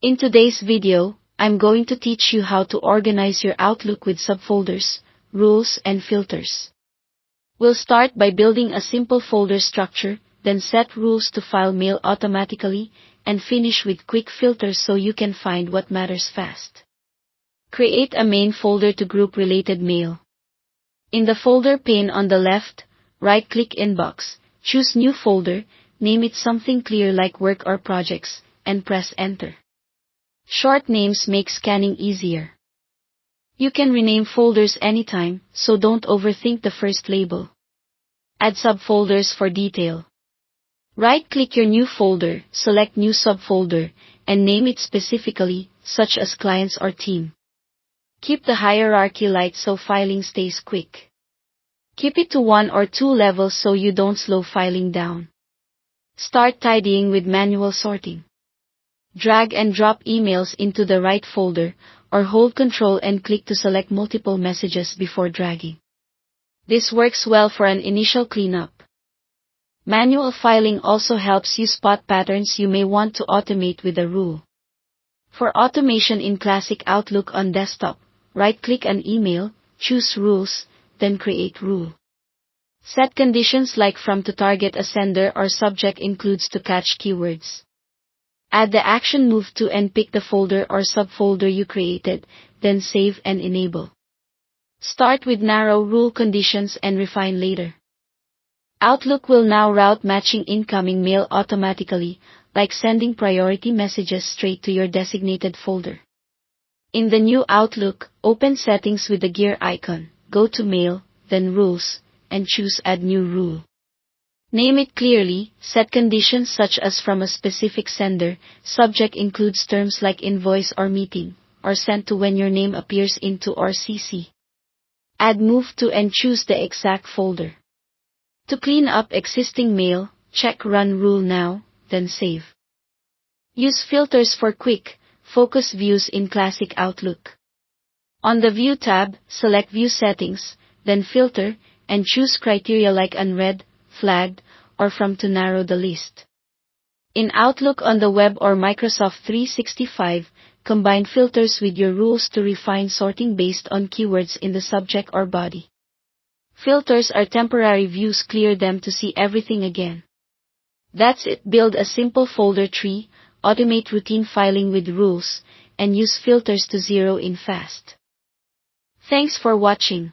In today's video, I'm going to teach you how to organize your Outlook with subfolders, rules, and filters. We'll start by building a simple folder structure, then set rules to file mail automatically, and finish with quick filters so you can find what matters fast. Create a main folder to group related mail. In the folder pane on the left, right-click Inbox, choose New Folder, name it something clear like Work or Projects, and press Enter. Short names make scanning easier. You can rename folders anytime, so don't overthink the first label. Add subfolders for detail. Right-click your new folder, select New Subfolder, and name it specifically, such as Clients or Team. Keep the hierarchy light so filing stays quick. Keep it to 1 or 2 levels so you don't slow filing down. Start tidying with manual sorting. Drag and drop emails into the right folder, or hold Ctrl and click to select multiple messages before dragging. This works well for an initial cleanup. Manual filing also helps you spot patterns you may want to automate with a rule. For automation in Classic Outlook on desktop, right-click an email, choose Rules, then Create Rule. Set conditions like From to target a sender or Subject includes to catch keywords. Add the action Move to and pick the folder or subfolder you created, then save and enable. Start with narrow rule conditions and refine later. Outlook will now route matching incoming mail automatically, like sending priority messages straight to your designated folder. In the new Outlook, open Settings with the gear icon, go to Mail, then Rules, and choose Add New Rule. Name it clearly, set conditions such as from a specific sender, subject includes terms like invoice or meeting, or sent to when your name appears into or CC. Add Move to and choose the exact folder. To clean up existing mail, check Run Rule now, then save. Use filters for quick, focus views in Classic Outlook. On the View tab, select View Settings, then Filter, and choose criteria like Unread, Flagged, or From to narrow the list. In Outlook on the web or Microsoft 365, combine filters with your rules to refine sorting based on keywords in the subject or body. Filters are temporary views, clear them to see everything again. That's it. Build a simple folder tree, automate routine filing with rules, and use filters to zero in fast. Thanks for watching.